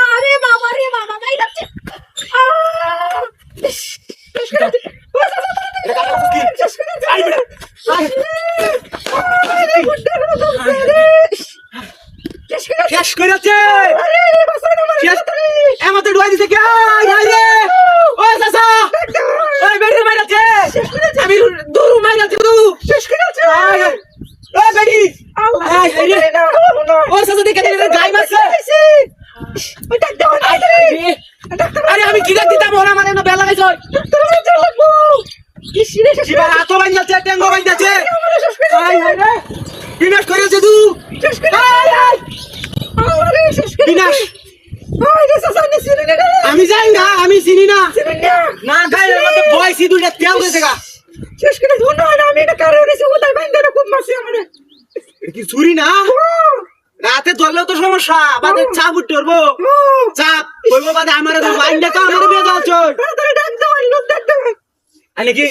আরে বাবা রে বাবা গাই যাচ্ছে শেষ করে যাচ্ছে আমাদের ডুয়াই দিছে কে রে ও চাচা ওই বেড়ি মার যাচ্ছে আমি দূর মার যাচ্ছে তুই শেষ করে যাচ্ছে ও বেড়ি ও চাচা দেখে দিলে গাই মারছে আরে আমি কি ডাক দিতাম ওরা মানে না বেলা গাইছ শিবা হাতও বাইন যাচ্ছে ট্যাঙ্গো বাইন যাচ্ছে বিনাশ করে যাচ্ছে তুই বিনাশ আমি যাই না আমি চিনি না না গাই আমাকে বয়সি দুইটা তেল গেছে গা শেষ করে ধুনো না আমি এটা কারো রেছে ওটাই বাইন্দা খুব মাসি আমারে কি চুরি না রাতে ধরলেও তো সমস্যা বাদে চাপ উঠতে পারবো চাপ বলবো বাদে আমার লাইনটা তো আমার বিয়ে যাচ্ছ তাড়াতাড়ি ডাক দাও লোক ডাক দাও আরে কি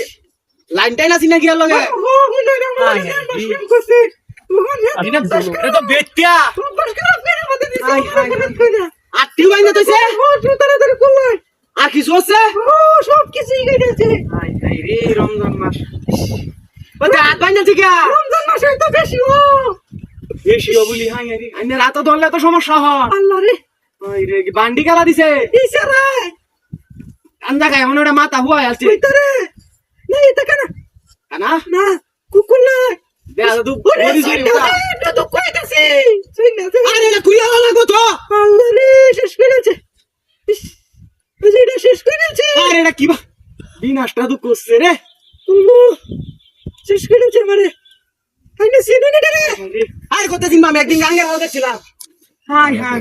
লাইনটাই না চিনা কি আর লগে এটা তো বেতিয়া আর টিউ বাইনা তৈছে তাড়াতাড়ি করলাই আর কিছু আছে সব কিছুই গেছে রে রমজান মাস বাদে হাত বাইনা ঠিক রমজান মাসে তো বেশি ও বেশি বলি হাই রে আইনা রাত ধরলে তো সমস্যা হয় আল্লাহ রে ওই রে কি বান্ডি গালা দিছে ইশারা আন্দা গায় মনে ওটা মাথা হুয়া আছে ভিতরে না এটা কেন না না কুকুর না দেয়া তো বড়ি জরি উঠা এটা তো কইতাছে শুন না আরে না কুইয়া লাগো তো আল্লাহ রে শেষ করেছে এটা শেষ করেছে আরে এটা কি বা বিনাশটা তো করছে রে আল্লাহ শেষ করেছে মানে আইনে সিনে নে রে আর কত দিন আমি একদিন গাঙ্গে রাও দেখছিলাম হাই হাই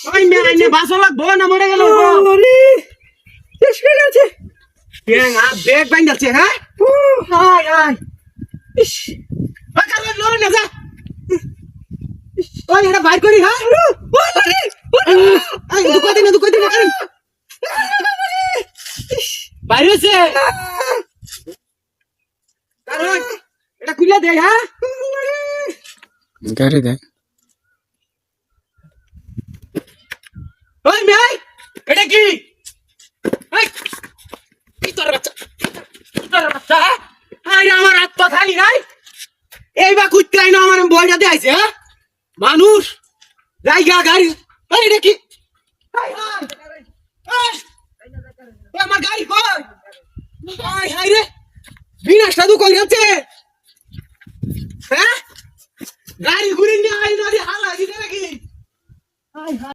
ওই মে আইনে বাসো লাগবো না মরে গেল আল্লাহ রে শেষ করেছে কেন আ ব্যাগ বাইন যাচ্ছে হ্যাঁ হাই হাই ইস বাকালে লড় না যা ওই এটা বাইর করি হ্যাঁ আল্লাহ রে আই দুকতে না বাইর হইছে কারণ এটা খুলে দে হ্যাঁ গাড়ি দে ওই মেয়ে এটা কি এই তোর বাচ্চা আরে আমার হাত পা খালি নাই এইবা কুত্তে আইনো আমার বইটা দেখাইছে হ্যাঁ মানুষ জায়গা গাড়ি এই এটা কি আমার গাড়ি কই হাই হাই রে বিনাশটা তো কই যাচ্ছে হ্যাঁ গাড়ি ঘুরে নিয়ে আইনো হালা দিতে নাকি